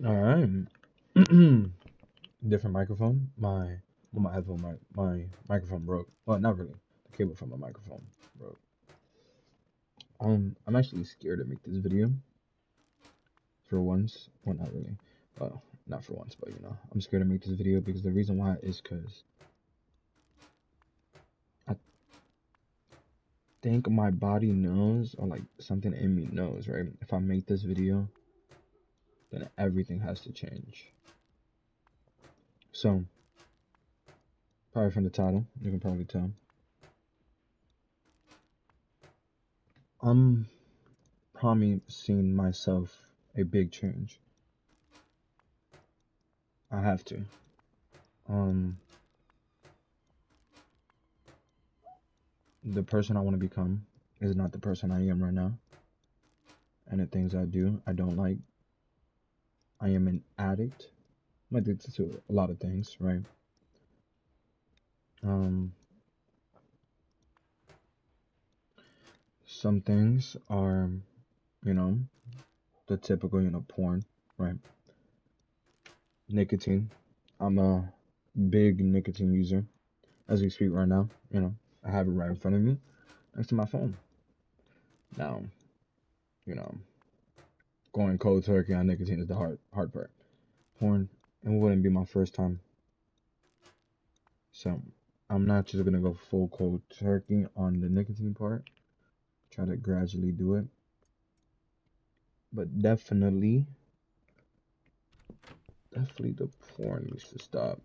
All right. Different microphone. My headphone, my microphone broke. Well, not really. The cable from my microphone broke. I'm actually scared to make this video for once. Well, not really. Well, not for once, but I'm scared to make this video because the reason why is because I think my body knows, or like something in me knows, right? If I make this video, then everything has to change. So, probably from the title, you can probably tell. I'm promising myself a big change. I have to. Um, the person I want to become is not the person I am right now. And the things I do, I don't like. I am an addict. I'm addicted to a lot of things, right? Um, some things are, you know, the typical, porn, right? Nicotine. I'm a big nicotine user. As we speak right now, I have it right in front of me, next to my phone. Now, you know, going cold turkey on nicotine is the hard part. Porn, it wouldn't be my first time. So I'm not just gonna go full cold turkey on the nicotine part. Try to gradually do it. But definitely the porn needs to stop.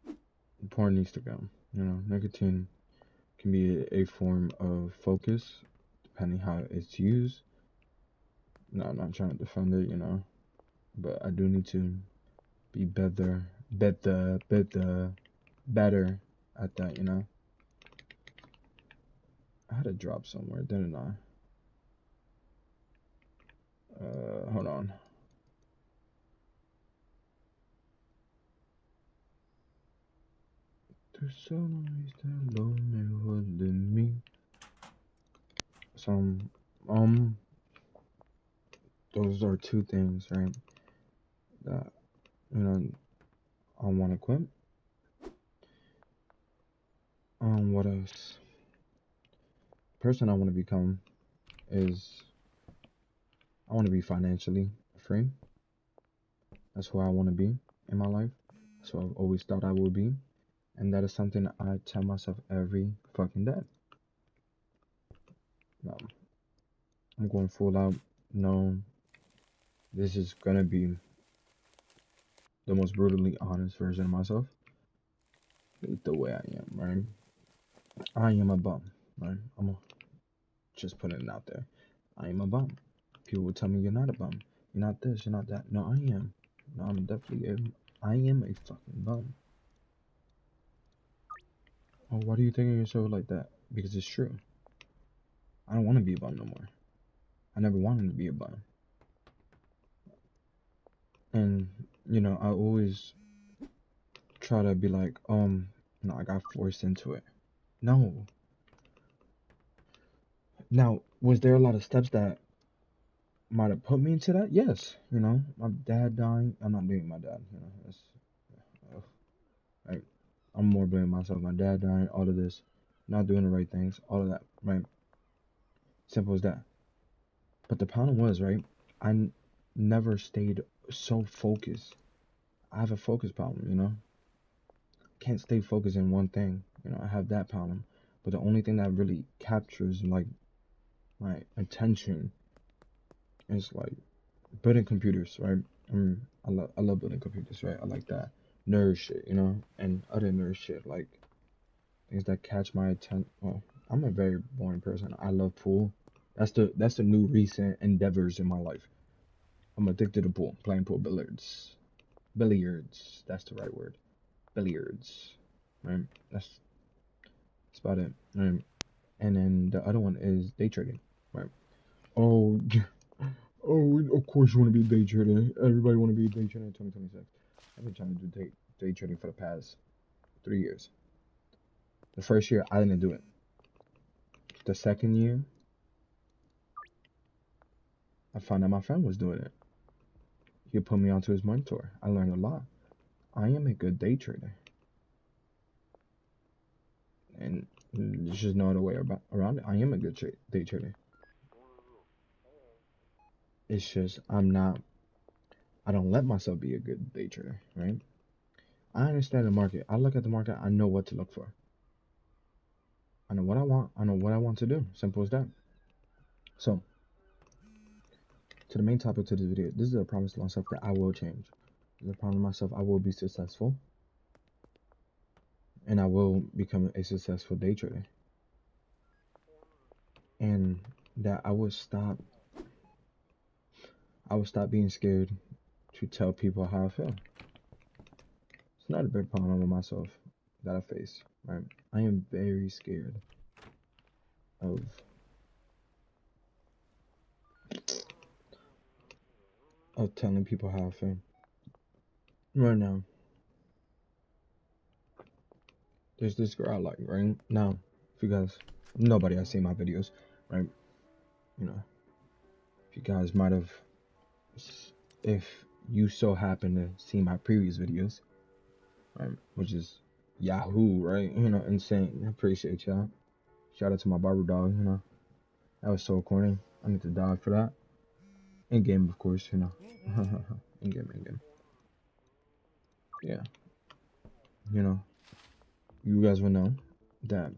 The porn needs to go. Nicotine can be a form of focus, depending how it's used. No, I'm not trying to defend it, but I do need to be better at that. I had a drop somewhere, didn't I? Hold on. Tu solo estando mejor de mí. So, um, those are two things, right? That I want to quit. What else? Person I want to become is I want to be financially free. That's who I want to be in my life. That's what I've always thought I would be, and that is something I tell myself every fucking day. No, I'm going full out. No, this is gonna be the most brutally honest version of myself. The way I am, right? I am a bum, right? Just putting it out there. I am a bum. People would tell me you're not a bum. You're not this. You're not that. No, I am. No, I'm definitely. I am a fucking bum. Oh, why do you think of yourself like that? Because it's true. I don't want to be a bum no more. I never wanted to be a bum. And I always try to be like, I got forced into it. No. Now, was there a lot of steps that might have put me into that? Yes. My dad dying. I'm not blaming my dad. That's, ugh, right. I'm more blaming myself. My dad dying. All of this, not doing the right things. All of that. Right. Simple as that. But the problem was, right. Never stayed so focused. I have a focus problem. Can't stay focused in one thing. I have that problem. But the only thing that really captures like my attention is like building computers, right? I love building computers, right? I like that nerd shit, and other nerd shit like things that catch my attention. Well, I'm a very boring person. I love pool. That's the new recent endeavors in my life. I'm addicted to pool, playing pool, billiards. That's the right word, billiards, right? That's about it. Right? And then the other one is day trading, right? Oh, oh, of course you want to be a day trader. Everybody want to be a day trader in 2026. I've been trying to do day trading for the past 3 years. The first year I didn't do it. The second year, I found out my friend was doing it. He put me onto his mentor. I learned a lot. I am a good day trader, and there's just no other way around it. I am a good day trader. It's just I'm not. I don't let myself be a good day trader, right? I understand the market. I look at the market. I know what to look for. I know what I want. I know what I want to do. Simple as that. So, to the main topic to this video, this is a promise to myself that I will change. This is a promise to myself I will be successful, and I will become a successful day trader, and that I will stop being scared to tell people how I feel. It's not a big problem with myself that I face, right? I am very scared of telling people how I feel. Right now, there's this girl I like, right? Now, if you guys, nobody has seen my videos, right? You know, if you guys might have, if you so happen to see my previous videos, right, which is Yahoo, right? You know, insane. I appreciate y'all. Shout out to my barber dog, you know. That was so corny. I need to dog for that. In game, of course, you know. in game. Yeah, you know, you guys will know that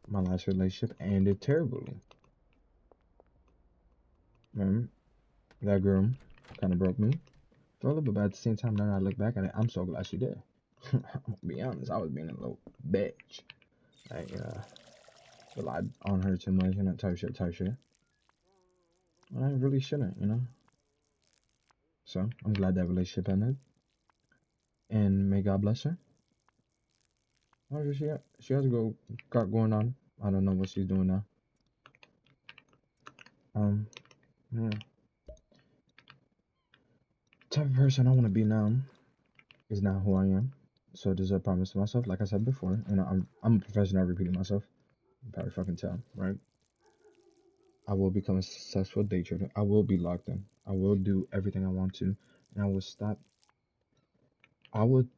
my last relationship ended terribly. Right? That girl kind of broke me. Felt a little bit bad at the same time. Now I look back at it, I'm so glad she did. I'm gonna be honest, I was being a little bitch. Like, relied on her too much, you know, type shit. And I really shouldn't, you know. So I'm glad that relationship ended, and may God bless her. Oh, she has got going on. I don't know what she's doing now. Yeah. Type of person I want to be now is not who I am. So this is a promise to myself. Like I said before, you know, I'm a professional at repeating myself. You can probably fucking tell, right? I will become a successful day trader. I will be locked in. I will do everything I want to, and I will stop. I would.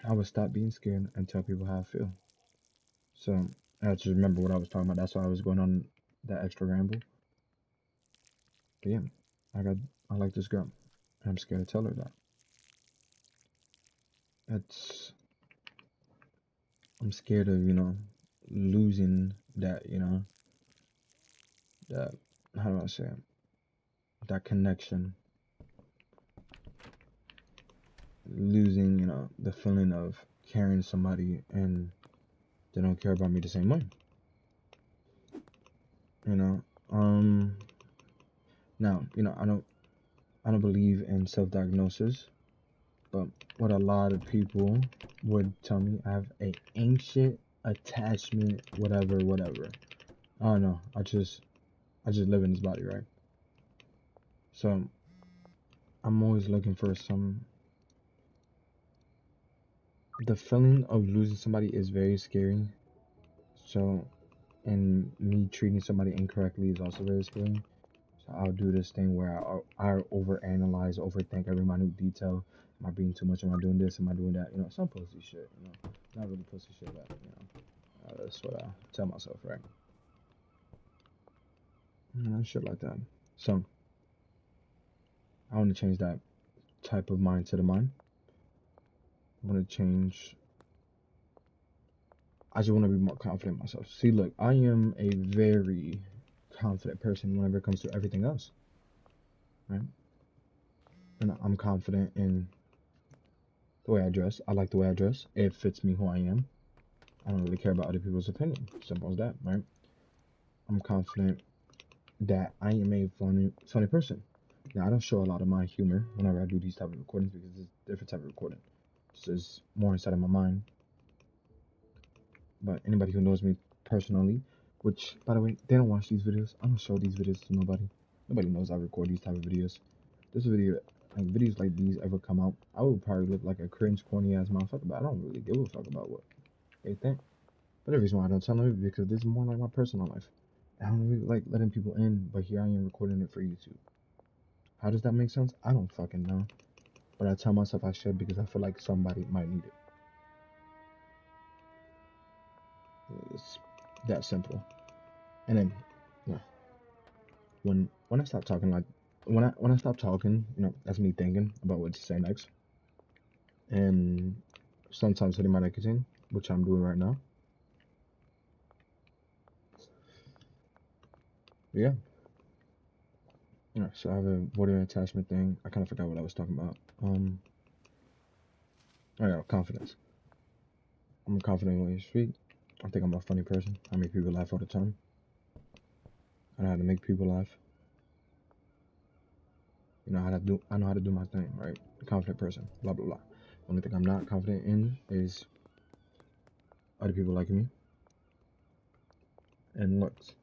I would stop being scared and tell people how I feel. So I just remember what I was talking about. That's why I was going on that extra ramble. But yeah, I got. I like this girl. And I'm scared to tell her that. It's. I'm scared of losing that. That. How do I say it? That connection. Losing the feeling of caring somebody and they don't care about me the same way. You know. Now I don't believe in self-diagnosis, but what a lot of people would tell me, I have a ancient attachment, whatever. I don't know. I just live in this body, right? So I'm always looking for some. The feeling of losing somebody is very scary. So, and me treating somebody incorrectly is also very scary. So I'll do this thing where I overanalyze, overthink every minute detail. Am I being too much? Am I doing this? Am I doing that? Some pussy shit. Not really pussy shit, but that's what I tell myself, right? Shit like that. So I want to change that type of mind to the mind. I want to change. I just want to be more confident in myself. See, look, I am a very confident person whenever it comes to everything else, right? And I'm confident in the way I dress. I like the way I dress. It fits me who I am. I don't really care about other people's opinion. Simple as that, right? I'm confident that I am a funny person. Now, I don't show a lot of my humor whenever I do these type of recordings because it's a different type of recording. This is more inside of my mind. But anybody who knows me personally, which, by the way, they don't watch these videos. I don't show these videos to nobody. Nobody knows I record these type of videos. This video, like videos like these ever come out, I would probably look like a cringe, corny ass motherfucker, but I don't really give a fuck about what they think. But the reason why I don't tell them is because this is more like my personal life. I don't really like letting people in, but here I am recording it for YouTube. How does that make sense? I don't fucking know. But I tell myself I should because I feel like somebody might need it. It's that simple. And then, yeah, when I stop talking, like when I stop talking, that's me thinking about what to say next, and sometimes hitting my nicotine, which I'm doing right now. But yeah, so I have a voiding attachment thing. I kind of forgot what I was talking about. Oh yeah, confidence. I'm confident when you speak. I think I'm a funny person. I make people laugh all the time. I know how to make people laugh. I know how to do my thing, right? Confident person. Blah blah blah. The only thing I'm not confident in is other people liking me and looks.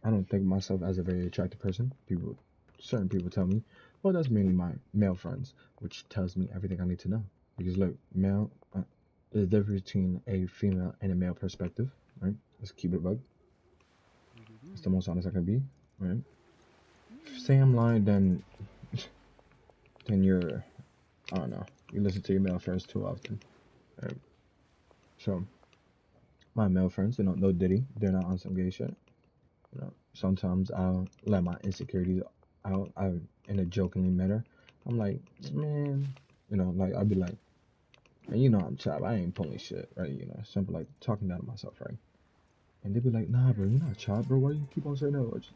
I don't think of myself as a very attractive person. Certain people tell me, well, that's mainly my male friends, which tells me everything I need to know. Because look, there's a difference between a female and a male perspective, right? Let's keep it a bug. It's the most honest I can be, right? Say I'm lying, then you're, I don't know, you listen to your male friends too often, right? So my male friends, they don't know Diddy, they're not on some gay shit. Sometimes I'll let my insecurities out. In a jokingly manner. I'm like, man, like I'll be like, man, I'm chop. I ain't pulling shit, right? Simple like talking down to myself, right? And they be like, nah, bro, you're not chop, bro. Why you keep on saying that? Or just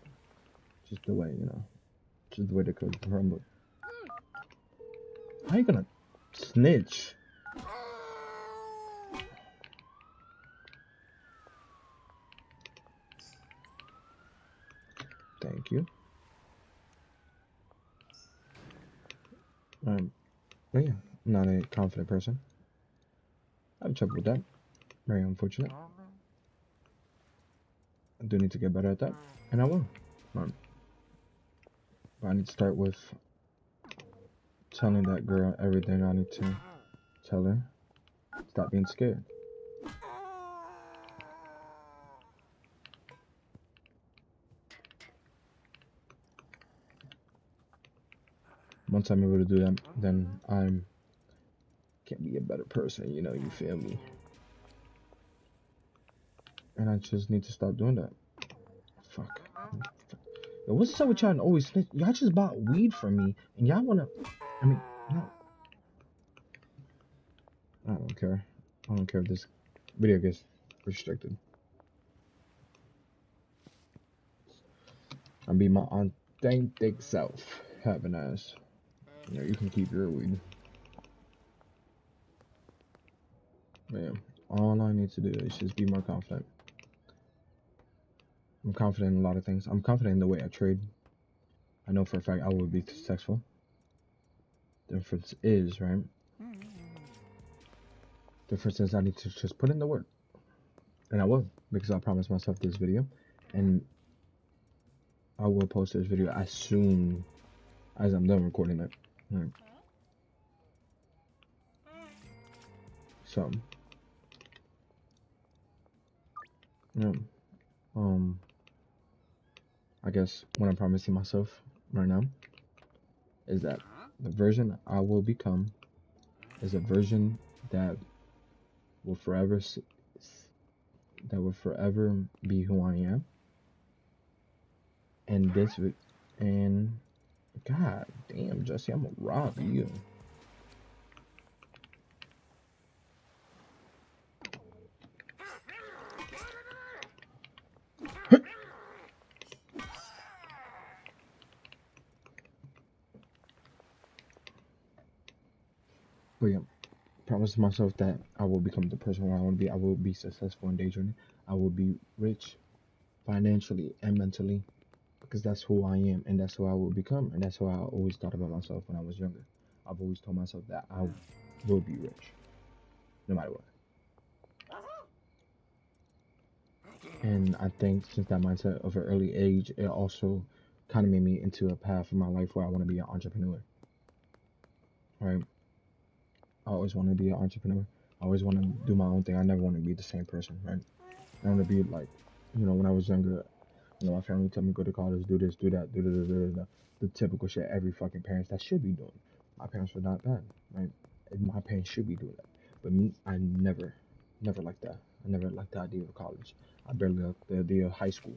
the way, just the way the cookie crumble. How you gonna snitch? Thank you. But yeah, I'm not a confident person. I have trouble with that. Very unfortunate. I do need to get better at that, and I will. But I need to start with telling that girl everything I need to tell her. Stop being scared. Once I'm able to do that, then I'm can be a better person, you feel me? And I just need to stop doing that. Fuck. Yo, what's up with y'all and always snitch? Y'all just bought weed from me and y'all wanna I mean, no. I don't care. I don't care if this video gets restricted. I'll be my authentic self. Have an ass. You can keep your weed. Man, all I need to do is just be more confident. I'm confident in a lot of things. I'm confident in the way I trade. I know for a fact I will be successful. The difference is, right? The difference is I need to just put in the work. And I will, because I promised myself this video. And I will post this video as soon as I'm done recording it. Right. So, yeah. I guess what I'm promising myself right now is that the version I will become is a version that will forever be who I am. And God damn, Jesse, I'm gonna rob you. But yeah, promise myself that I will become the person where I want to be. I will be successful in daydreaming. I will be rich financially and mentally because that's who I am and that's who I will become. And that's who I always thought about myself when I was younger. I've always told myself that I will be rich no matter what. And I think since that mindset of an early age, it also kind of made me into a path in my life where I want to be an entrepreneur. Right? I always want to be an entrepreneur. I always want to do my own thing. I never want to be the same person, right? I want to be like when I was younger, my family told me go to college, do this, do that, do the typical shit every fucking parents that should be doing. My parents were not bad, right? And my parents should be doing that. But me, I never liked that. I never liked the idea of college. I barely liked the idea of high school.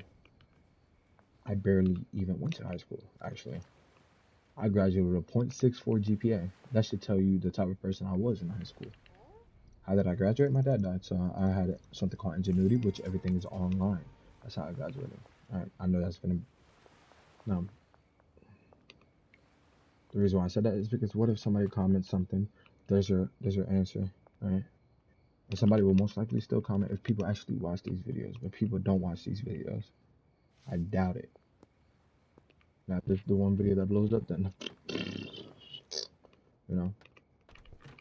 I barely even went to high school, actually. I graduated with a .64 GPA. That should tell you the type of person I was in high school. How did I graduate? My dad died, so I had something called Ingenuity, which everything is online. That's how I graduated. All right, I know that's gonna. No, the reason why I said that is because what if somebody comments something? There's your answer, right? And somebody will most likely still comment if people actually watch these videos, but people don't watch these videos. I doubt it. Now, if this the one video that blows up, then you know,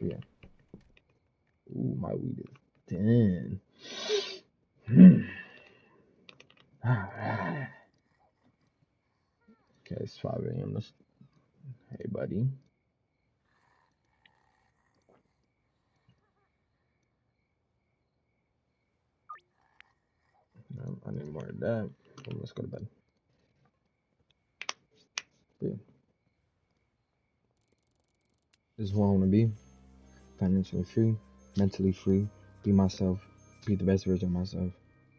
yeah. Ooh, my weed is 10. Alright. Okay, it's 5 a.m. Hey, buddy. No, I need more of that. Well, let's go to bed. Yeah. This is who I want to be. Financially free, mentally free, be myself, be the best version of myself.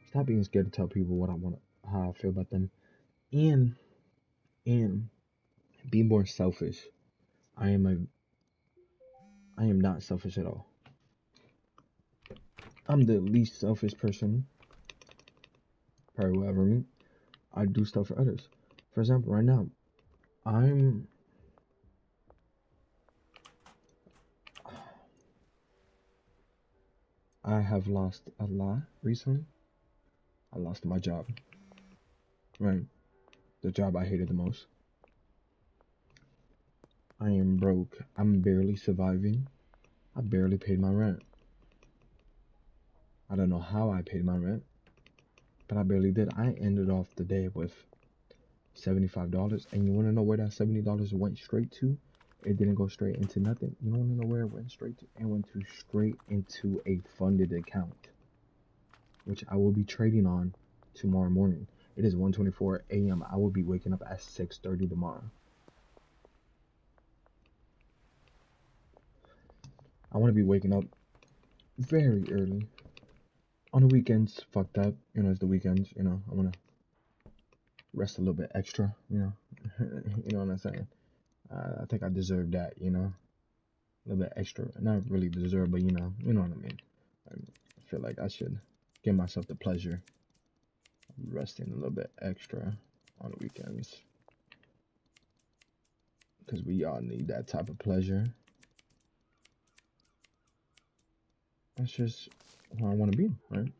Stop being scared to tell people what I want, how I feel about them, and and be more selfish. I am a I am not selfish at all. I'm the least selfish person probably will ever meet. I do stuff for others. For example, right now, I'm I have lost a lot recently. I lost my job. Right. The job I hated the most. I am broke. I'm barely surviving. I barely paid my rent. I don't know how I paid my rent, but I barely did. I ended off the day with $75. And you want to know where that $70 went straight to? It didn't go straight into nothing. You want to know where it went straight to? It went to straight into a funded account, which I will be trading on tomorrow morning. It is 1:24 a.m. I will be waking up at 6:30 tomorrow. I want to be waking up very early. On the weekends, fuck that. It's the weekends. I want to rest a little bit extra. You know what I'm saying? I think I deserve that. A little bit extra. Not really deserve, but you know what I mean. I feel like I should give myself the pleasure of resting a little bit extra on the weekends because we all need that type of pleasure. That's just who I want to be, right?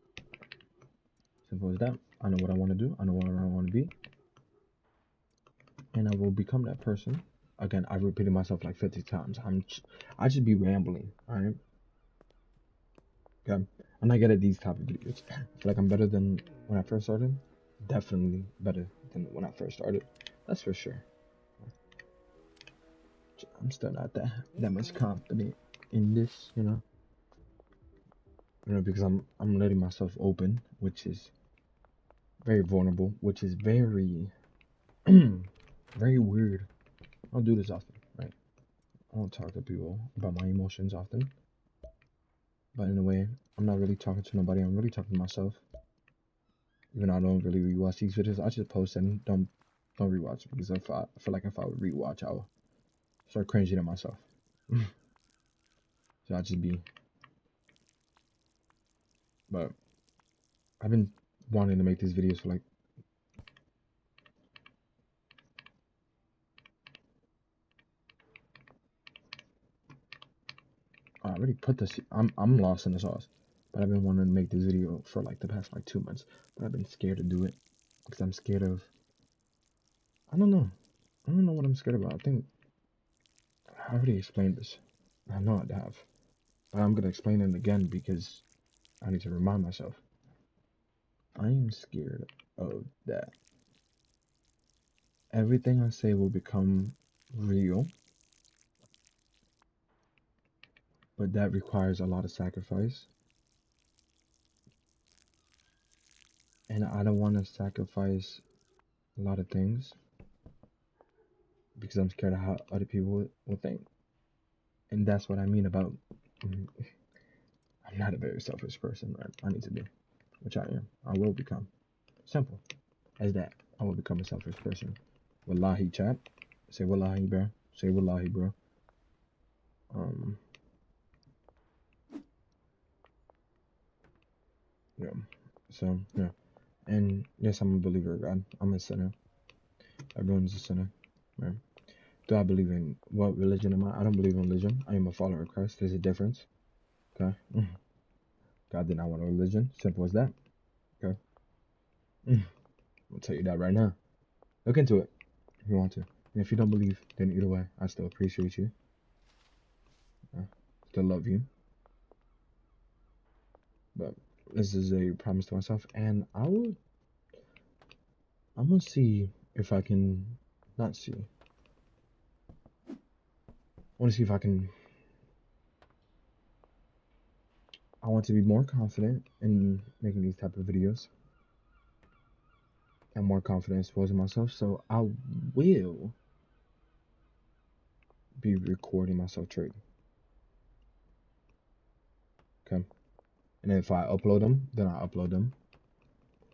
Simple as that. I know what I want to do. I know where I want to be, and I will become that person. Again, I've repeated myself like 50 times. I just be rambling, alright? Okay. And I get at these type of videos. I feel like I'm better than when I first started. Definitely better than when I first started. That's for sure. I'm still not that much confident in this, because I'm letting myself open, which is very vulnerable, which is very very weird. I don't do this often, right? I don't talk to people about my emotions often, but in a way, I'm not really talking to nobody. I'm really talking to myself. Even though I don't really rewatch these videos, I just post and don't rewatch because I feel like if I would rewatch, I would start cringing at myself. So I just be. But I've been wanting to make these videos for like. I already put this. I'm lost in the sauce, but I've been wanting to make this video for like the past like 2 months. But I've been scared to do it because I'm scared of. I don't know. I don't know what I'm scared about. I think I already explained this. I know I have, but I'm gonna explain it again because I need to remind myself. I am scared of that. Everything I say will become real, but that requires a lot of sacrifice. and I don't want to sacrifice a lot of things because I'm scared of how other people will think. And that's what I mean about I'm not a very selfish person, right? I need to be, which I am. I will become. Simple as that. I will become a selfish person. Wallahi, chat. Say wallahi, bro. Say wallahi, bro. Um, yeah. So, yeah. And yes, I'm a believer of God. I'm a sinner. Everyone's a sinner, right? Do I believe in what religion am I? I don't believe in religion. I am a follower of Christ. There's a difference. Okay. God did not want a religion. Simple as that. Okay. I'll tell you that right now. Look into it if you want to. And if you don't believe, then either way, I still appreciate you. I still love you. But this is a promise to myself, and I'm gonna see if I can not see. I want to see if I can. I want to be more confident in making these type of videos. And more confident exposing myself, so I will be recording myself trading. Okay, and if I upload them, then I upload them.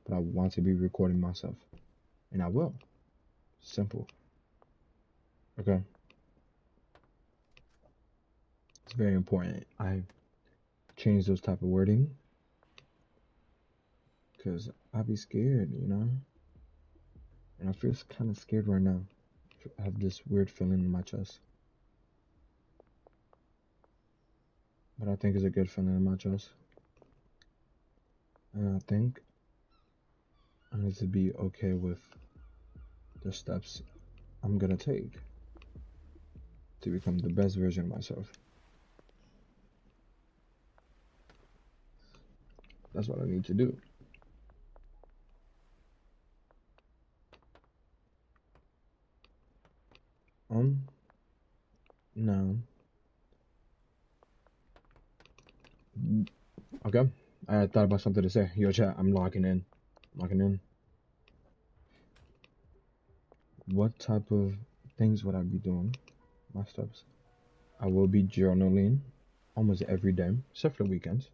But I want to be recording myself, and I will. Simple. Okay, it's very important. I change those type of wording because I be scared, and I feel kind of scared right now. I have this weird feeling in my chest, but I think it's a good feeling in my chest, and I think I need to be okay with the steps I'm gonna take to become the best version of myself. That's what I need to do. No. Okay. I thought about something to say. Yo, chat, I'm logging in. Logging in. What type of things would I be doing? My steps. I will be journaling almost every day, except for the weekends.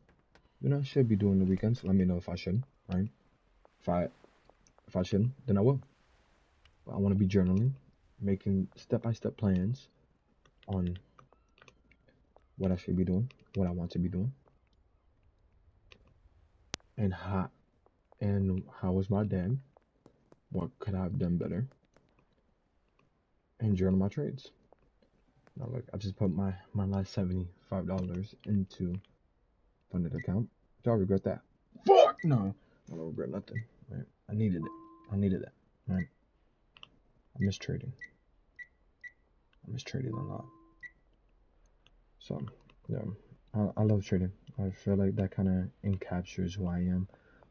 I should be doing the weekends. Let me know if I should, right? If I shouldn't, then I will. But I want to be journaling, making step-by-step plans on what I should be doing, what I want to be doing, and how was my day? What could I have done better? And journal my trades. Now look, I just put my last $75 into funded account. Do I regret that? Fuck no. I don't regret nothing. Right? I needed it. I needed that. Right? I miss trading. I miss trading a lot. So yeah, I love trading. I feel like that kind of encaptures who I am.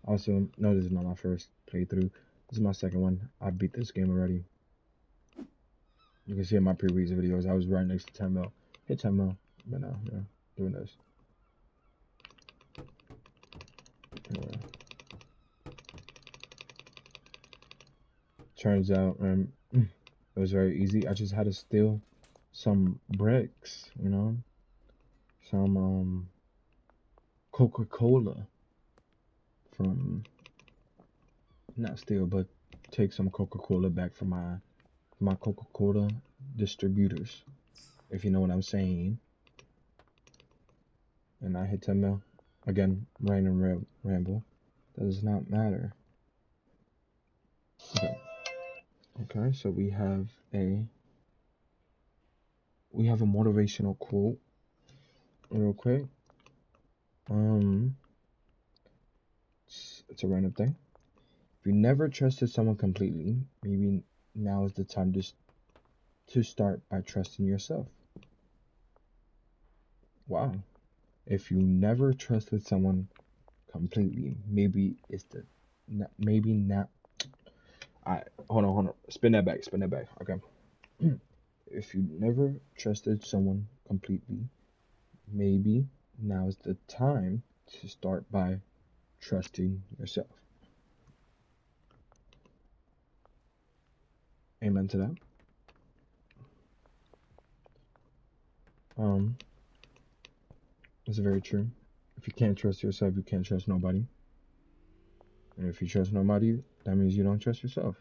Also, no, this is not my first playthrough. This is my second one. I beat this game already. You can see in my previous videos, I was right next to 10 mil. Hit 10 mil. But now, yeah, doing this. Yeah. Turns out, it was very easy. I just had to steal some bricks, some Coca-Cola from, not steal, but take some Coca-Cola back from my Coca-Cola distributors, if you know what I'm saying. And I hit 10 mil. Again, random ramble. Does not matter. Okay. Okay, so we have a motivational quote real quick. It's a random thing. If you never trusted someone completely, maybe now is the time to start by trusting yourself. Wow. If you never trusted someone completely, maybe it's the maybe not. Hold on. Spin that back. Okay. If you never trusted someone completely, maybe now is the time to start by trusting yourself. Amen to that. Um, it's very true. If you can't trust yourself, you can't trust nobody. And if you trust nobody, that means you don't trust yourself.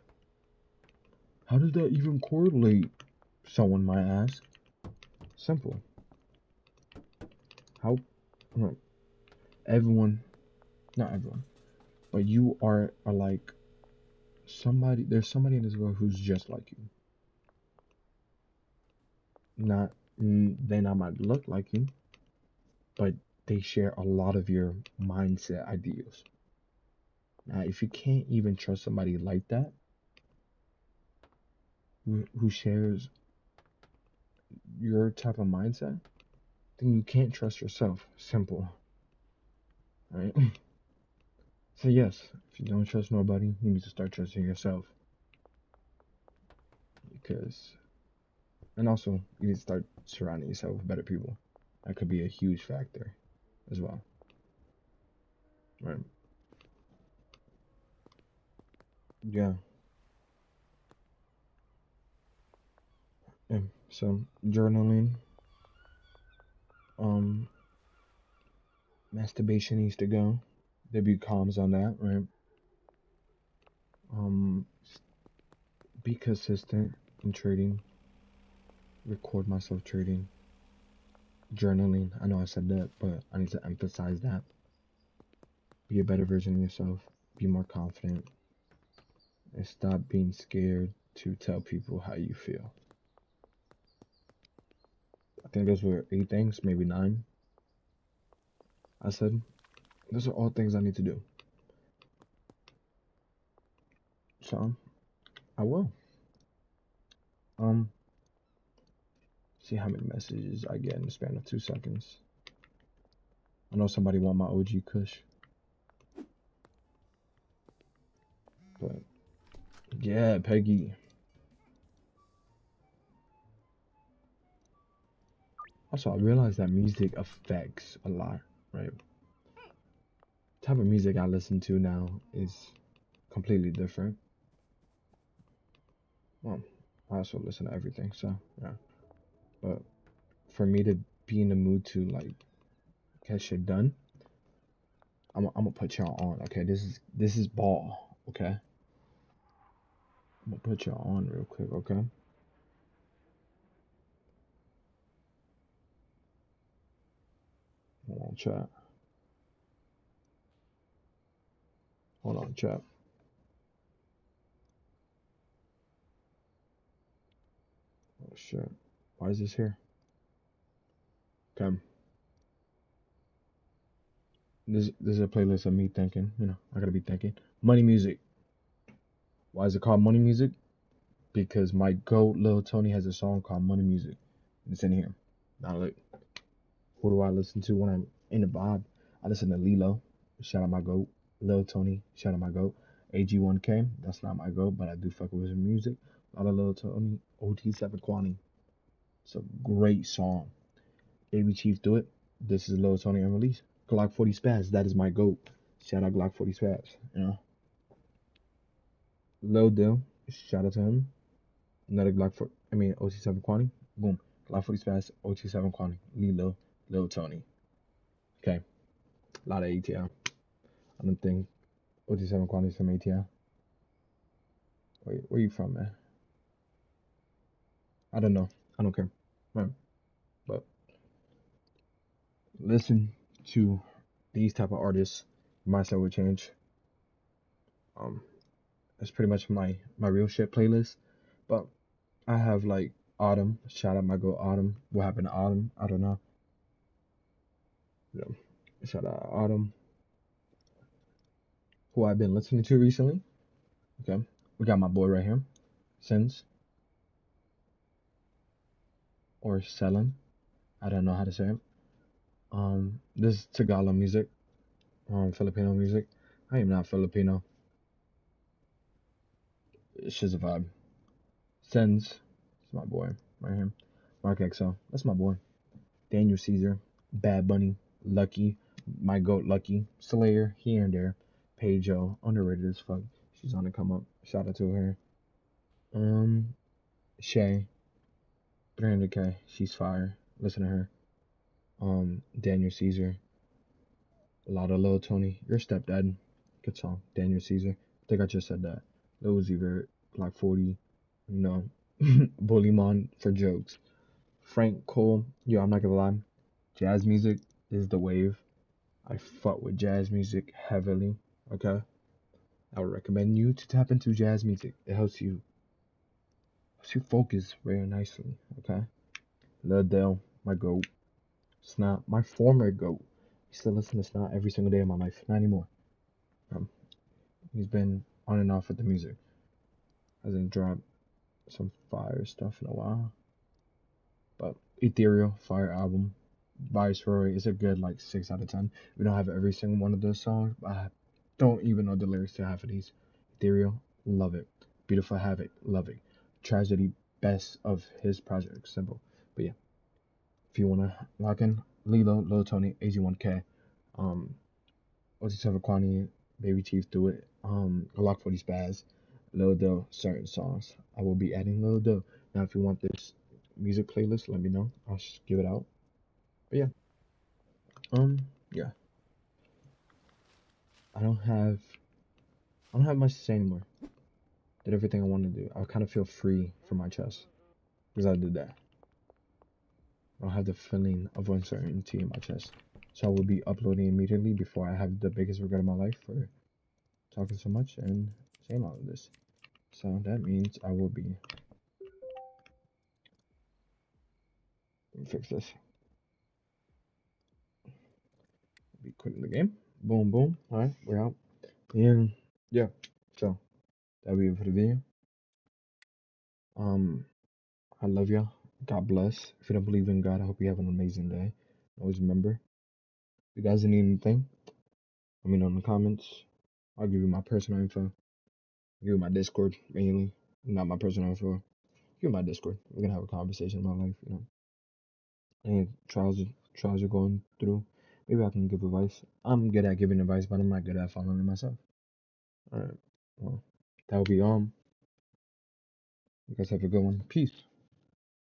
How does that even correlate? Someone might ask. Simple. How? No, everyone, not everyone, but you are like somebody. There's somebody in this world who's just like you. Not they not might look like you, but they share a lot of your mindset ideals. Now, if you can't even trust somebody like that, who shares your type of mindset, then you can't trust yourself. Simple, right? So yes, if you don't trust nobody, you need to start trusting yourself. Because, and also, you need to start surrounding yourself with better people. That could be a huge factor as well, right? Yeah. Yeah. So journaling, um, masturbation needs to go. There be comms on that, right? Um, be consistent in trading. Record myself trading. Journaling. I know I said that, but I need to emphasize that. Be a better version of yourself. Be more confident. And stop being scared to tell people how you feel. I think those were 8 things, maybe 9. I said those are all things I need to do. So I will. Um, see how many messages I get in the span of 2 seconds. I know somebody want my OG Kush, but yeah, Peggy. Also, I realized that music affects a lot, right? The type of music I listen to now is completely different. Well, I also listen to everything, so yeah. But for me to be in the mood to like get shit done, I'm gonna put y'all on. Okay, this is ball. Okay, I'm gonna put y'all on real quick. Okay, hold on, chat. Hold on, chat. Oh shit, why is this here? Okay, this is a playlist of me thinking. You know, I gotta be thinking. Money music. Why is it called money music? Because my goat Lil Tony has a song called Money Music. It's in here. Now look, who do I listen to when I'm in the vibe? I listen to Lilo. Shout out my goat. Lil Tony. Shout out my goat. AG1K. That's not my goat, but I do fuck with his music. A lot of Lil Tony. OT7 Kwani. It's a great song. Baby Chief do it. This is Lil Tony unreleased. Glock 40 Spaz. That is my goat. Shout out Glock 40 Spaz. You know. Lil Dill. Shout out to him. Another Glock 4. I mean OT7 Kwani. Boom. Glock 40 Spaz. OT7 Kwani. Lilo. Lil Tony. Okay. A lot of ATL. I don't think OT7 Kwani's from ATL. Where you from, man? I don't know. I don't care. Right. But listen to these type of artists. Your mindset will change. Um, that's pretty much my real shit playlist. But I have like Autumn. Shout out my girl Autumn. What happened to Autumn? I don't know. Yeah. Shout out Autumn. Who I've been listening to recently. Okay. We got my boy right here. Sins or Selen. I don't know how to say it. This is Tagalog music. Filipino music. I am not Filipino. It's just a vibe. Sens. It's my boy right here. Mark XL. That's my boy. Daniel Caesar. Bad Bunny. Lucky. My goat Lucky. Slayer. Here and there. Paige O. Underrated as fuck. She's on the come up. Shout out to her. Um, Shay, 300K. She's fire. Listen to her. Daniel Caesar. A lot of Lil Tony. Your stepdad. Good song. Daniel Caesar. I think I just said that. Lil Uzi Vert. Like 40. No. Bullymon for jokes. Frank Cole. Yo, I'm not gonna lie. Jazz music is the wave. I fuck with jazz music heavily. Okay. I would recommend you to tap into jazz music. It helps you focus very nicely. Okay. Lil Dale, my goat. Snap, my former goat. I still listen to Snap every single day of my life. Not anymore. Um, he's been on and off with the music. Hasn't dropped some fire stuff in a while. But Ethereal, fire album. Viceroy is a good like 6 out of 10. We don't have every single one of those songs, but I don't even know the lyrics to half of these. Ethereal, love it. Beautiful Havoc, love it. Tragedy, best of his project. Simple. But yeah, if you wanna lock in, Lilo, Lil Tony, AG1K, um, OT7 Kwani, Baby Chief, do it. Lock for these Spaz, Lil Doe, certain songs. I will be adding Lil Doe. Now, if you want this music playlist, let me know. I'll just give it out. But yeah, um, yeah, I don't have, I don't have much to say anymore. Did everything I wanted to do. I kind of feel free from my chest because I did that. I don't have the feeling of uncertainty in my chest. So I will be uploading immediately before I have the biggest regret of my life for talking so much and saying all of this. So that means I will be. Let me fix this. Be quitting the game. Boom, boom. All right, we're out. And yeah, so that'll be it for the video. Um, I love y'all. God bless. If you don't believe in God, I hope you have an amazing day. Always remember, if you guys need anything, let me know in the comments. I'll give you my personal info. I'll give you my Discord mainly, not my personal info. Give you my Discord. We're gonna have a conversation about life, Any trials you're going through. Maybe I can give advice. I'm good at giving advice, but I'm not good at following it myself. All right. Well, that'll be You guys have a good one. Peace.